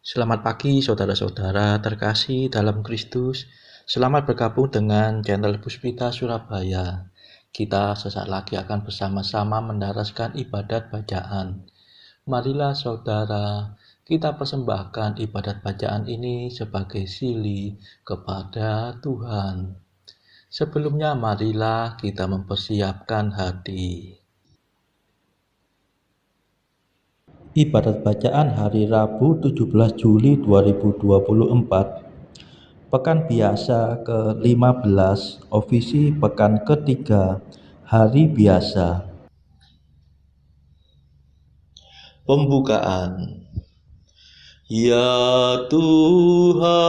Selamat pagi saudara-saudara terkasih dalam Kristus. Selamat bergabung dengan channel Puspita Surabaya. Kita sesaat lagi akan bersama-sama mendaraskan ibadat bacaan. Marilah saudara, kita persembahkan ibadat bacaan ini sebagai sili kepada Tuhan. Sebelumnya marilah kita mempersiapkan hati. Ibadat bacaan hari Rabu 17 Juli 2024, Pekan Biasa ke-15, Ofisi Pekan ketiga, Hari Biasa. Pembukaan. Ya Tuhan,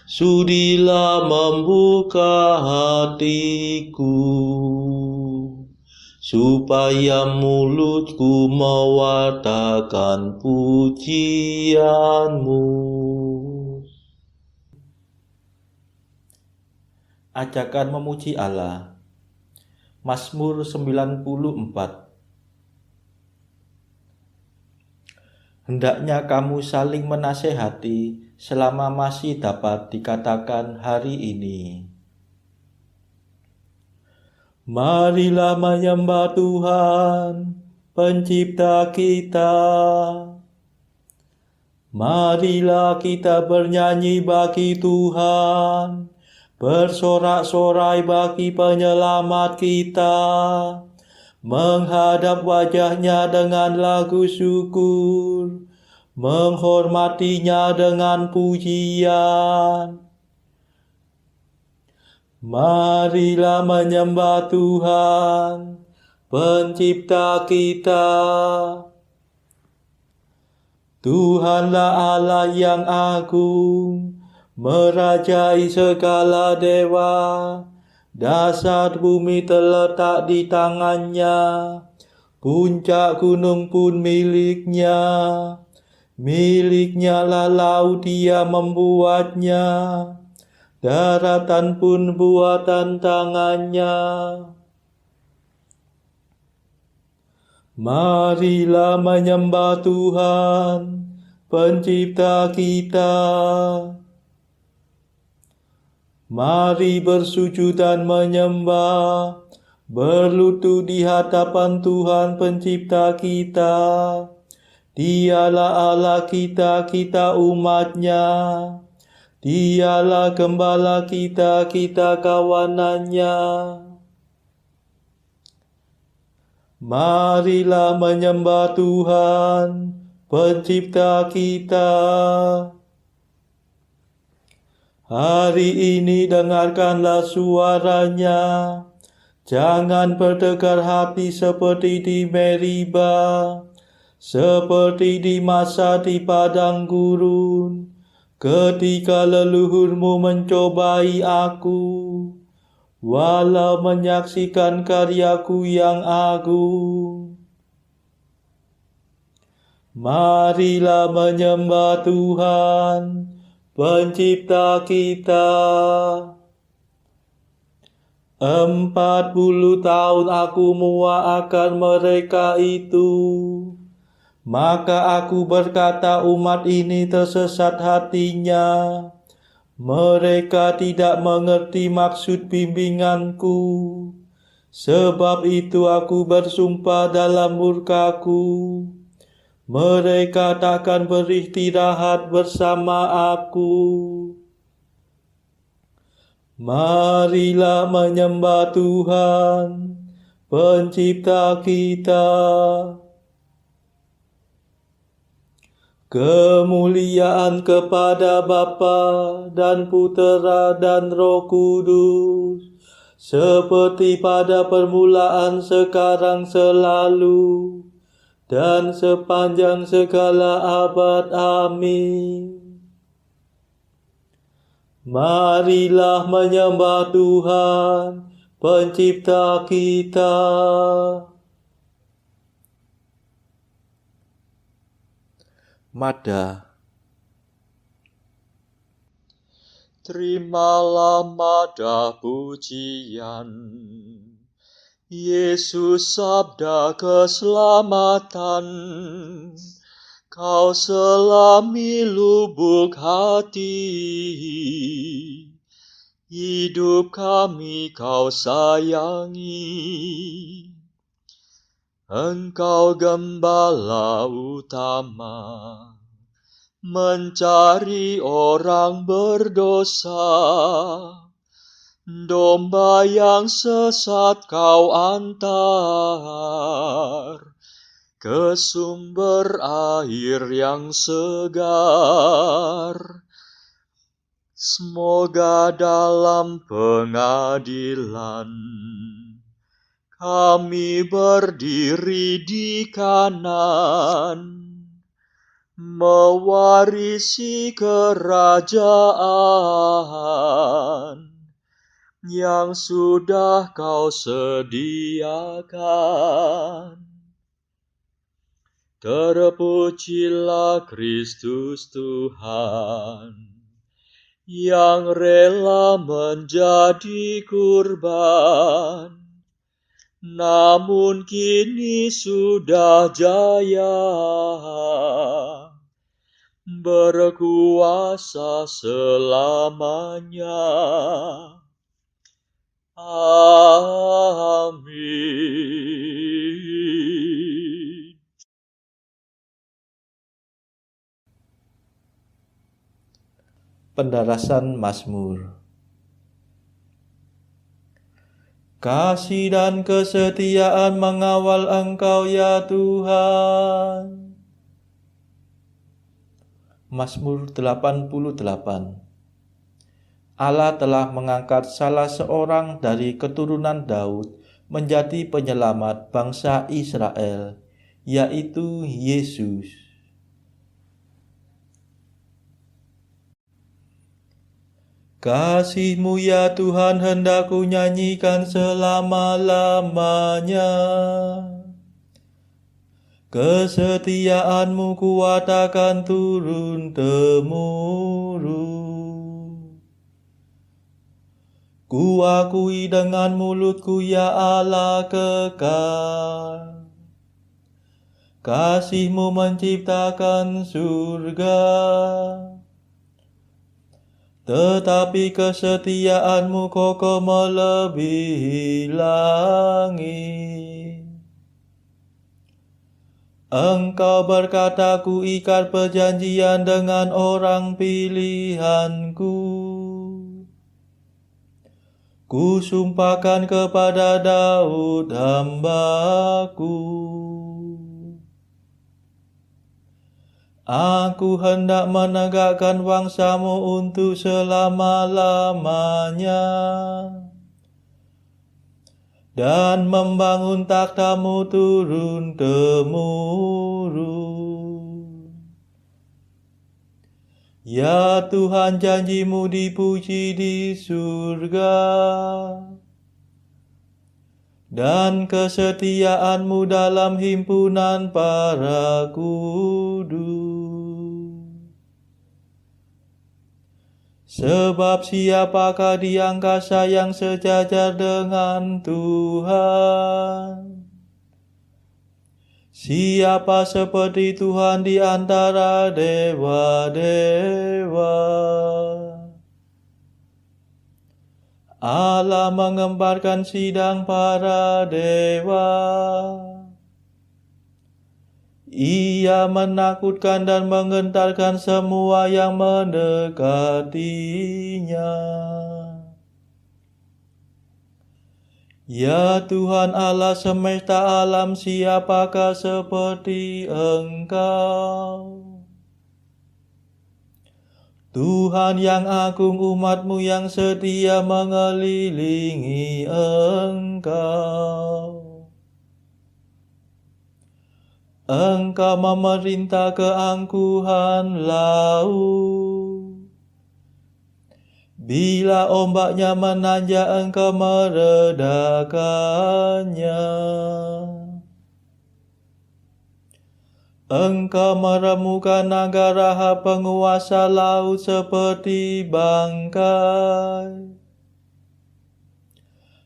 sudilah membuka hatiku, supaya mulutku mewartakan pujian-Mu. Ajakan memuji Allah. Mazmur 94. Hendaknya kamu saling menasehati selama masih dapat dikatakan hari ini. Marilah menyembah Tuhan, Pencipta kita. Marilah kita bernyanyi bagi Tuhan, bersorak-sorai bagi penyelamat kita, menghadap wajahnya dengan lagu syukur, menghormatinya dengan pujian. Marilah menyembah Tuhan, Pencipta kita. Tuhanlah Allah yang agung, merajai segala dewa. Dasar bumi terletak di tangannya, puncak gunung pun miliknya. Miliknya lah laut, dia membuatnya, daratan pun buatan tangannya. Marilah menyembah Tuhan, Pencipta kita. Mari bersujud dan menyembah, berlutut di hadapan Tuhan Pencipta kita. Dialah Allah kita, kita umat-Nya. Dialah Gembala kita, kita kawanannya. Marilah menyembah Tuhan, Pencipta kita. Hari ini dengarkanlah suaranya, jangan bertegar hati seperti di Meriba, seperti di masa di padang gurun, ketika leluhurmu mencobai aku, walau menyaksikan karyaku yang agung. Marilah menyembah Tuhan, Pencipta kita. 40 tahun aku muak akan mereka itu. Maka aku berkata, umat ini tersesat hatinya. Mereka tidak mengerti maksud bimbinganku. Sebab itu aku bersumpah dalam murkaku, mereka takkan beristirahat bersama aku. Marilah menyembah Tuhan, Pencipta kita. Kemuliaan kepada Bapa dan Putera dan Roh Kudus, seperti pada permulaan, sekarang, selalu, dan sepanjang segala abad. Amin. Marilah menyembah Tuhan, Pencipta kita. Mada. Terimalah mada pujian, Yesus sabda keselamatan, Kau selami lubuk hati, hidup kami Kau sayangi. Engkau gembala utama, mencari orang berdosa. Domba yang sesat Kau antar ke sumber air yang segar. Semoga dalam pengadilan kami berdiri di kanan, mewarisi kerajaan yang sudah Kau sediakan. Terpujilah Kristus Tuhan, yang rela menjadi kurban, namun kini sudah jaya, berkuasa selamanya. Amin. Pendarasan Mazmur. Kasih dan kesetiaan mengawal Engkau ya Tuhan. Mazmur 88. Allah telah mengangkat salah seorang dari keturunan Daud menjadi penyelamat bangsa Israel, yaitu Yesus. Kasih-Mu ya Tuhan hendak ku nyanyikan selama-lamanya. Kesetiaan-Mu kuwatakan turun-temurun. Ku akui dengan mulutku ya Allah kekal. Kasih-Mu menciptakan surga, tetapi kesetiaan-Mu kokoh melebihi langit. Engkau berkata, ku ikat perjanjian dengan orang pilihanku. Ku sumpahkan kepada Daud hamba-Ku. Aku hendak menegakkan bangsa-Mu untuk selama-lamanya, dan membangun takhta-Mu turun-temurun. Ya Tuhan, janji-Mu dipuji di surga, dan kesetiaan-Mu dalam himpunan para kudus. Sebab siapakah di angkasa yang sejajar dengan Tuhan? Siapa seperti Tuhan di antara dewa-dewa? Allah mengembarkan sidang para dewa. Ia menakutkan dan menggentarkan semua yang mendekatinya. Ya Tuhan Allah semesta alam, siapakah seperti Engkau? Tuhan yang agung, umat-Mu yang setia mengelilingi Engkau. Engkau memerintah keangkuhan laut. Bila ombaknya menanjak, Engkau meredakannya. Engkau meremukan naga Rahab, penguasa laut seperti bangkai.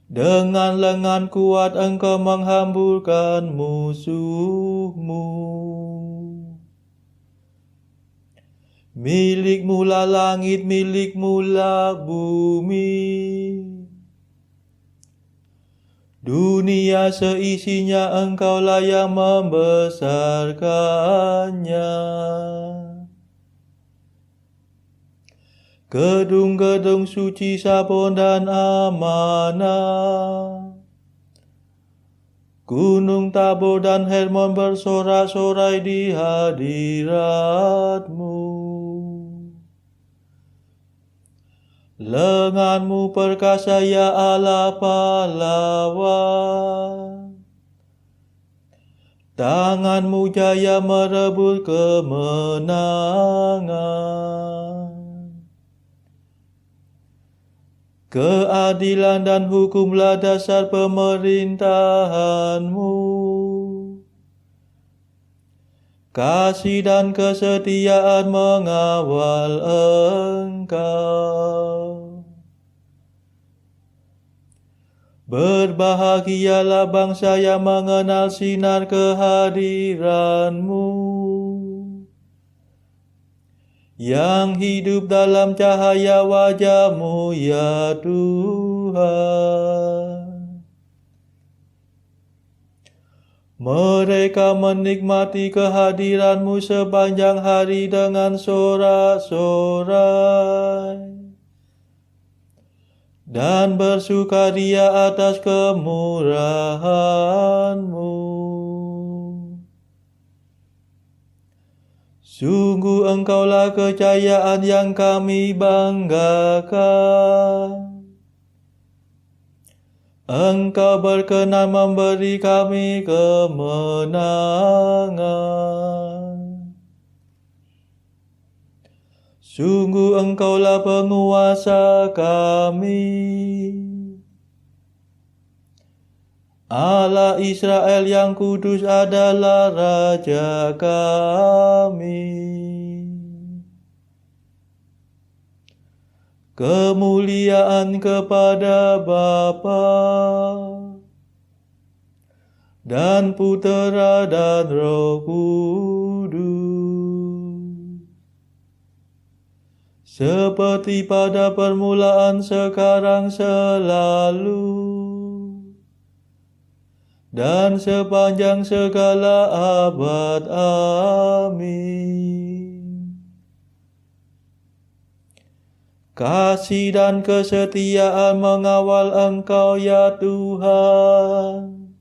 Dengan lengan kuat Engkau menghamburkan musuh-Mu. Milikmu lah langit, milikmu lah bumi. Dunia seisinya Engkaulah yang membesarkannya. Gedung-gedung suci Sabon dan amanah, Gunung Tabor dan Hermon bersorak-sorai di hadirat-Mu. Lenganmu perkasa ya Allah pahlawan, tanganmu jaya merebut kemenangan. Keadilan dan hukumlah dasar pemerintahan-Mu. Kasih dan kesetiaan mengawal Engkau. Berbahagialah bangsa yang mengenal sinar kehadiran-Mu, yang hidup dalam cahaya wajah-Mu ya Tuhan. Mereka menikmati kehadiran-Mu sepanjang hari dengan sorak-sorai dan bersukaria atas kemurahan-Mu. Sungguh Engkaulah kejayaan yang kami banggakan. Engkau berkenan memberi kami kemenangan. Sungguh Engkaulah penguasa kami, Allah Israel yang kudus adalah Raja kami. Kemuliaan kepada Bapa dan Putera dan Roh Kudus, seperti pada permulaan, sekarang, selalu, dan sepanjang segala abad. Amin. Kasih dan kesetiaan mengawal Engkau ya Tuhan.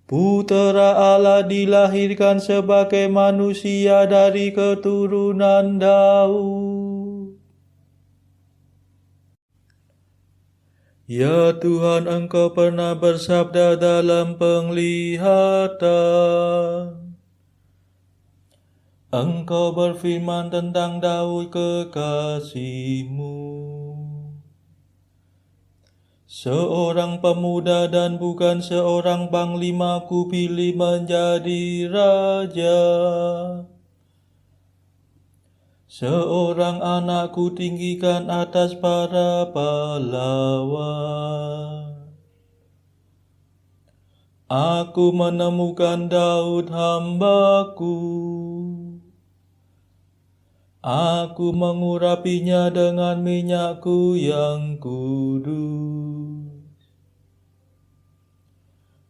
Putera Allah dilahirkan sebagai manusia dari keturunan Daud. Ya Tuhan, Engkau pernah bersabda dalam penglihatan. Engkau berfirman tentang Daud kekasih-Mu, seorang pemuda dan bukan seorang panglima kupilih menjadi raja. Seorang anak kutinggikan atas para pahlawan. Aku menemukan Daud hamba-Ku. Aku mengurapinya dengan minyak-Ku yang kudus.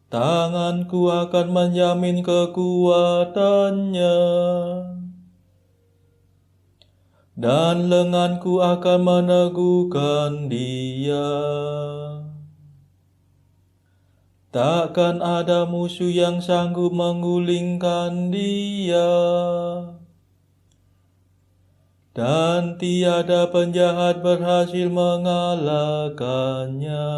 Tangan-Ku akan menjamin kekuatannya, dan lengan-Ku akan meneguhkan dia. Takkan ada musuh yang sanggup menggulingkan dia, dan tiada penjahat berhasil mengalahkannya.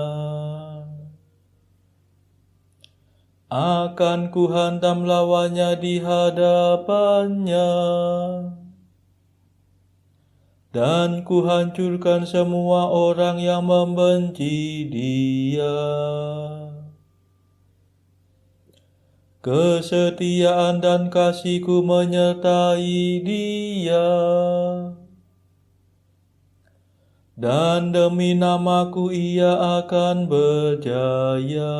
Akan Kuhantam lawannya di hadapannya, dan Kuhancurkan semua orang yang membenci dia. Kesetiaan dan kasih-Ku menyertai dia, dan demi namaku ia akan berjaya.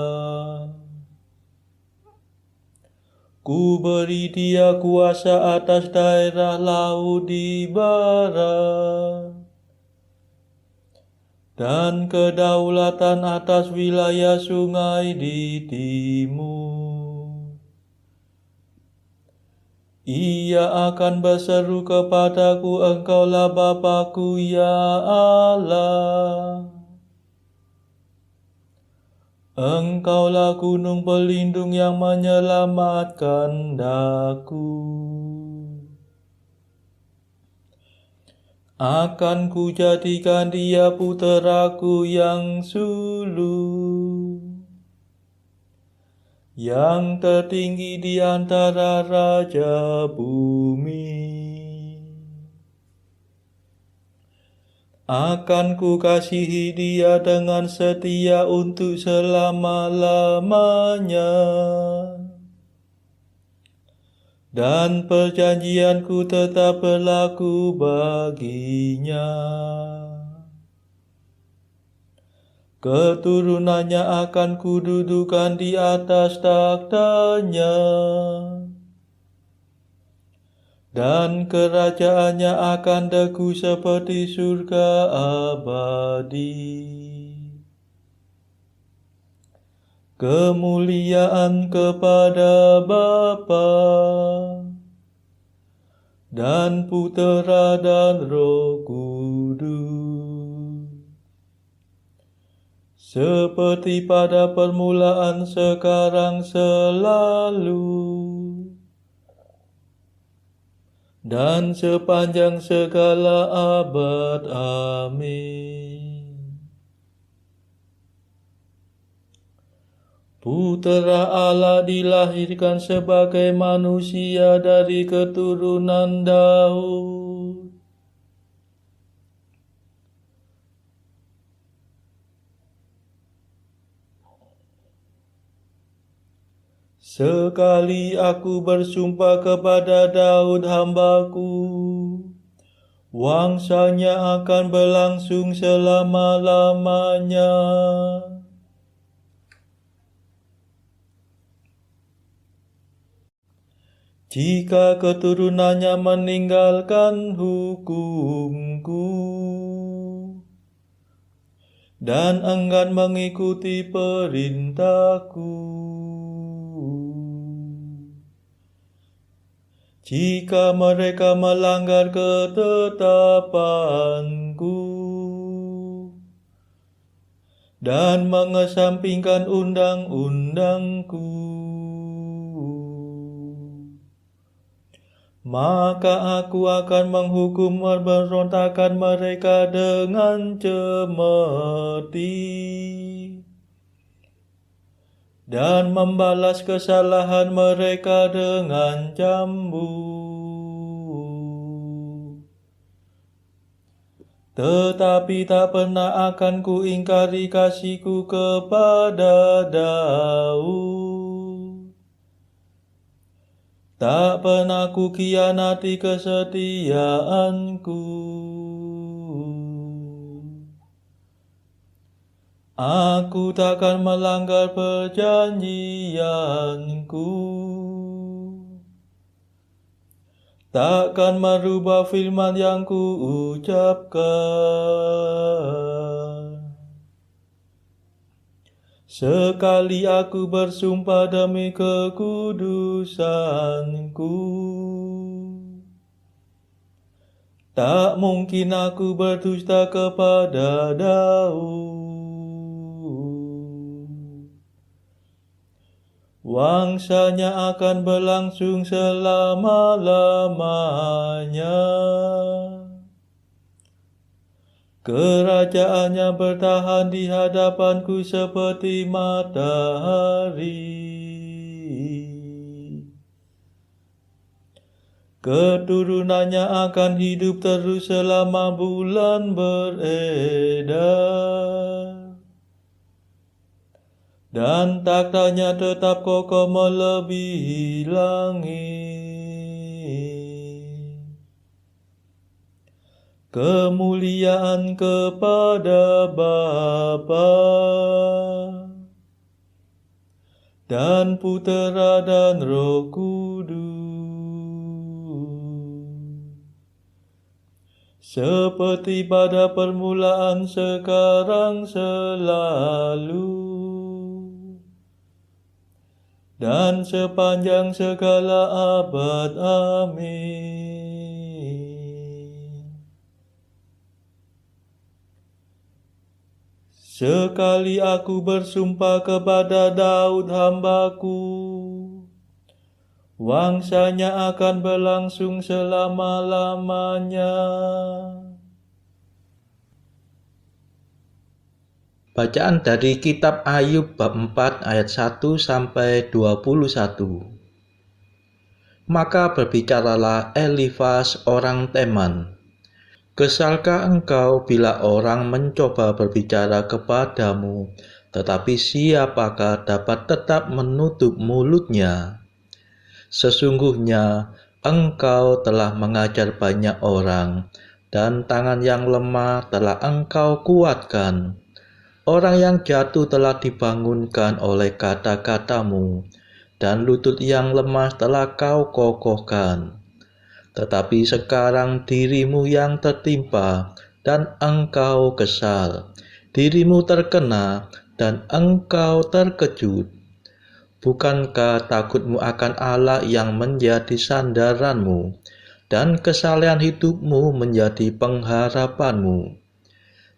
Ku beri dia kuasa atas daerah laut di barat, dan kedaulatan atas wilayah sungai di timur. Ia akan berseru kepadaku, Engkaulah Bapa-Ku, ya Allah. Engkaulah gunung pelindung yang menyelamatkan daku. Akan ku jadikan dia puteraku yang sulung, yang tertinggi di antara raja bumi. Akan ku kasihi dia dengan setia untuk selama-lamanya, dan perjanjianku tetap berlaku baginya. Keturunannya akan kududukan di atas takhtanya, dan kerajaannya akan teguh seperti surga abadi. Kemuliaan kepada Bapa dan Putera dan Roh Kudus, seperti pada permulaan, sekarang, selalu, dan sepanjang segala abad. Amin. Putera Allah dilahirkan sebagai manusia dari keturunan Daud. Sekali aku bersumpah kepada Daud hambaku, wangsanya akan berlangsung selama-lamanya. Jika keturunannya meninggalkan hukumku dan enggan mengikuti perintahku, jika mereka melanggar ketetapanku dan mengesampingkan undang-undangku, maka aku akan menghukum pemberontakan mereka dengan cemeti, dan membalas kesalahan mereka dengan cambuk. Tetapi tak pernah akan ku ingkari kasihku kepada Daud. Tak pernah ku khianati kesetiaanku. Aku takkan melanggar perjanjianku, takkan merubah firman yang ku ucapkan. Sekali aku bersumpah demi kekudusanku, tak mungkin aku berdusta kepada Daud. Wangsanya akan berlangsung selama-lamanya. Kerajaannya bertahan di hadapanku seperti matahari. Keturunannya akan hidup terus selama bulan beredar, dan takhtanya tetap kokoh melebihi langit. Kemuliaan kepada Bapa dan Putera dan Roh Kudus, seperti pada permulaan, sekarang, selalu, dan sepanjang segala abad. Amin. Sekali aku bersumpah kepada Daud hambaku, wangsanya akan berlangsung selama-lamanya. Bacaan dari kitab Ayub bab 4 ayat 1 sampai 21. Maka berbicaralah Elifas orang Teman. Kesalkah engkau bila orang mencoba berbicara kepadamu, tetapi siapakah dapat tetap menutup mulutnya? Sesungguhnya engkau telah mengajar banyak orang, dan tangan yang lemah telah engkau kuatkan. Orang yang jatuh telah dibangunkan oleh kata-katamu, dan lutut yang lemah telah kau kokohkan. Tetapi sekarang dirimu yang tertimpa, dan engkau kesal. Dirimu terkena, dan engkau terkejut. Bukankah takutmu akan Allah yang menjadi sandaranmu, dan kesalehan hidupmu menjadi pengharapanmu?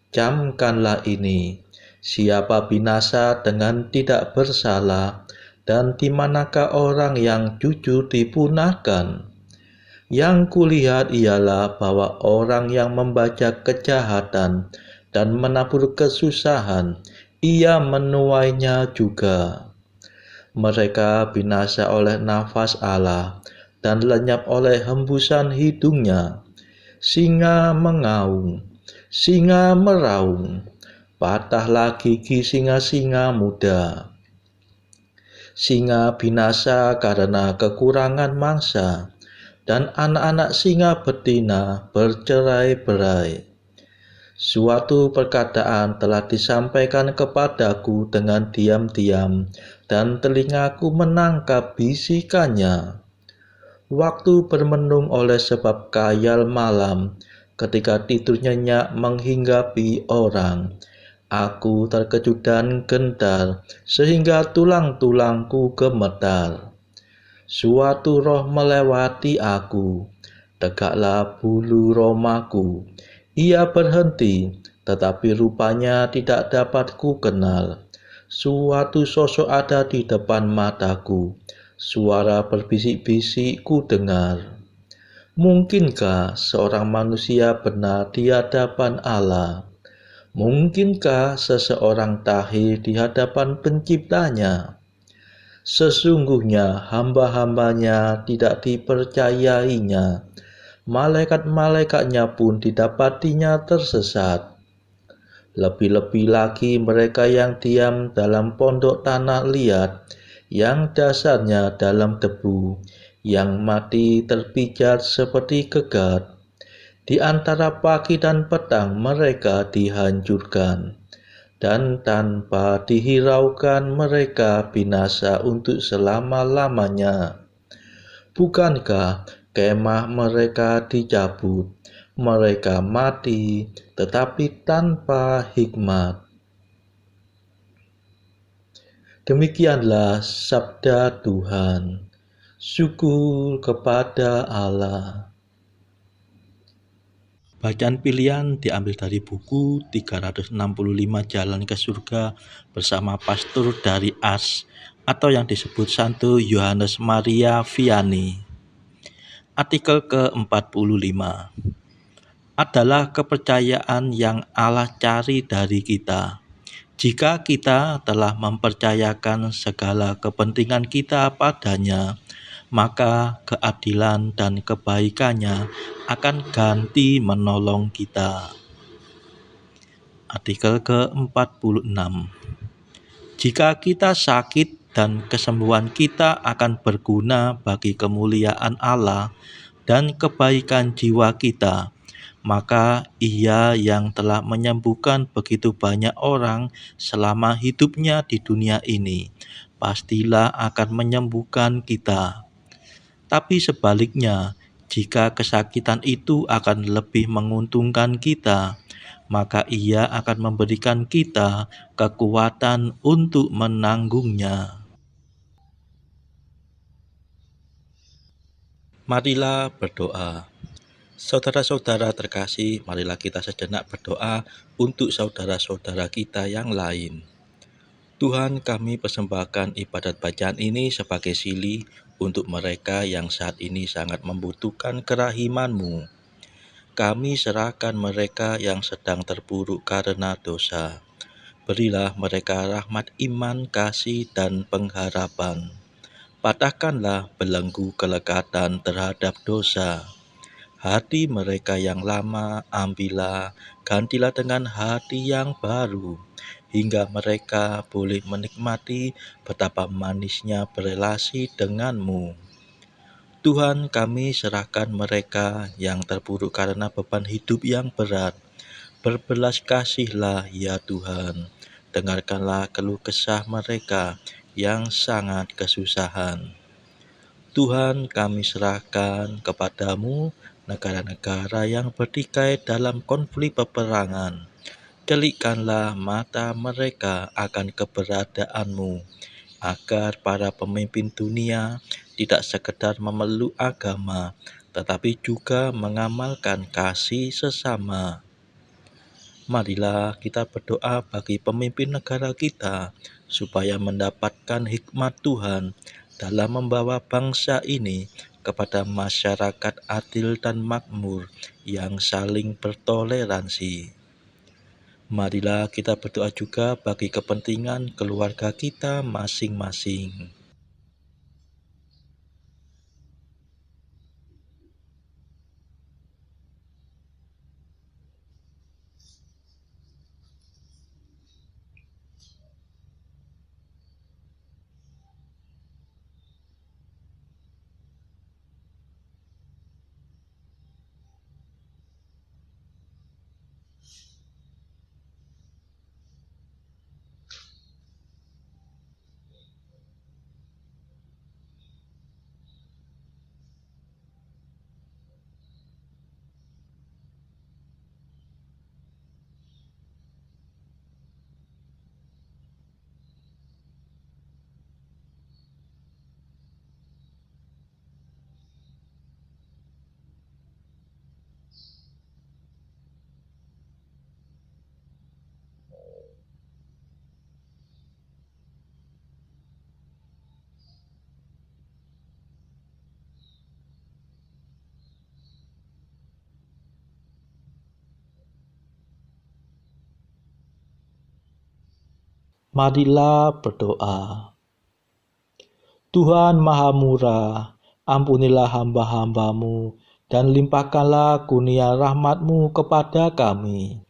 Camkanlah ini, siapa binasa dengan tidak bersalah, dan di manakah orang yang jujur dipunahkan? Yang kulihat ialah bahwa orang yang membaca kejahatan dan menabur kesusahan, ia menuainya juga. Mereka binasa oleh nafas Allah dan lenyap oleh hembusan hidungnya. Singa mengaum, singa meraung, patahlah gigi singa-singa muda. Singa binasa karena kekurangan mangsa, dan anak-anak singa betina bercerai-berai. Suatu perkataan telah disampaikan kepadaku dengan diam-diam, dan telingaku menangkap bisikannya. Waktu bermenung oleh sebab khayal malam, ketika tidur nyenyak menghinggapi orang, aku terkejut dan gentar, sehingga tulang-tulangku gemetar. Suatu roh melewati aku, tegaklah bulu romaku. Ia berhenti, tetapi rupanya tidak dapat ku kenal. Suatu sosok ada di depan mataku, suara berbisik-bisik ku dengar. Mungkinkah seorang manusia benar di hadapan Allah? Mungkinkah seseorang tahir di hadapan penciptanya? Sesungguhnya hamba-hambanya tidak dipercayainya, malaikat-malaikatnya pun didapatinya tersesat. Lebih-lebih lagi mereka yang diam dalam pondok tanah liat, yang dasarnya dalam debu, yang mati terpijat seperti gegat. Di antara pagi dan petang mereka dihancurkan, dan tanpa dihiraukan mereka binasa untuk selama-lamanya. Bukankah kemah mereka dicabut, mereka mati, tetapi tanpa hikmat. Demikianlah sabda Tuhan. Syukur kepada Allah. Bacaan pilihan diambil dari buku 365 Jalan ke Surga bersama pastor dari Ars, atau yang disebut Santo Yohanes Maria Vianney. Artikel ke-45 adalah kepercayaan yang Allah cari dari kita. Jika kita telah mempercayakan segala kepentingan kita padanya, maka keadilan dan kebaikannya akan ganti menolong kita. Artikel ke-46. Jika kita sakit dan kesembuhan kita akan berguna bagi kemuliaan Allah dan kebaikan jiwa kita, maka Ia yang telah menyembuhkan begitu banyak orang selama hidupnya di dunia ini, pastilah akan menyembuhkan kita. Tapi sebaliknya, jika kesakitan itu akan lebih menguntungkan kita, maka Ia akan memberikan kita kekuatan untuk menanggungnya. Marilah berdoa. Saudara-saudara terkasih, marilah kita sejenak berdoa untuk saudara-saudara kita yang lain. Tuhan, kami persembahkan ibadat bacaan ini sebagai sili untuk mereka yang saat ini sangat membutuhkan kerahiman-Mu. Kami serahkan mereka yang sedang terpuruk karena dosa. Berilah mereka rahmat iman, kasih, dan pengharapan. Patahkanlah belenggu kelekatan terhadap dosa. Hati mereka yang lama ambillah, gantilah dengan hati yang baru, hingga mereka boleh menikmati betapa manisnya berelasi denganmu. Tuhan, kami serahkan mereka yang terpuruk karena beban hidup yang berat. Berbelas kasihlah ya Tuhan, dengarkanlah keluh kesah mereka yang sangat kesusahan. Tuhan, kami serahkan kepadamu negara-negara yang bertikai dalam konflik peperangan. Delikkanlah mata mereka akan keberadaanmu, agar para pemimpin dunia tidak sekedar memeluk agama, tetapi juga mengamalkan kasih sesama. Marilah kita berdoa bagi pemimpin negara kita, supaya mendapatkan hikmat Tuhan dalam membawa bangsa ini kepada masyarakat adil dan makmur yang saling bertoleransi. Marilah kita berdoa juga bagi kepentingan keluarga kita masing-masing. Marilah berdoa. Tuhan Maha Murah, ampunilah hamba-hamba-Mu dan limpahkanlah kurnia rahmat-Mu kepada kami.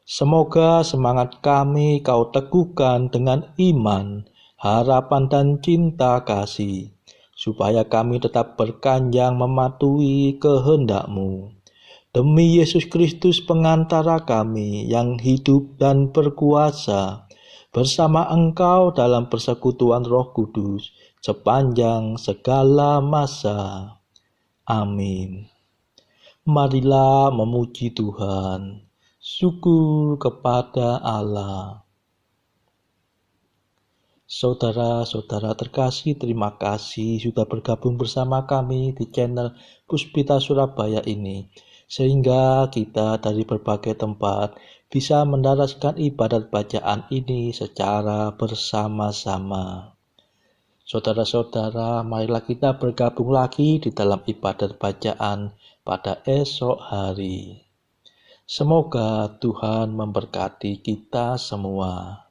Semoga semangat kami Kau teguhkan dengan iman, harapan dan cinta kasih, supaya kami tetap berkanjang mematuhi kehendak-Mu. Demi Yesus Kristus pengantara kami yang hidup dan berkuasa, bersama Engkau dalam persekutuan Roh Kudus, sepanjang segala masa. Amin. Marilah memuji Tuhan. Syukur kepada Allah. Saudara-saudara terkasih, terima kasih sudah bergabung bersama kami di channel Puspita Surabaya ini, sehingga kita dari berbagai tempat bisa mendaraskan ibadat bacaan ini secara bersama-sama. Saudara-saudara, marilah kita bergabung lagi di dalam ibadat bacaan pada esok hari. Semoga Tuhan memberkati kita semua.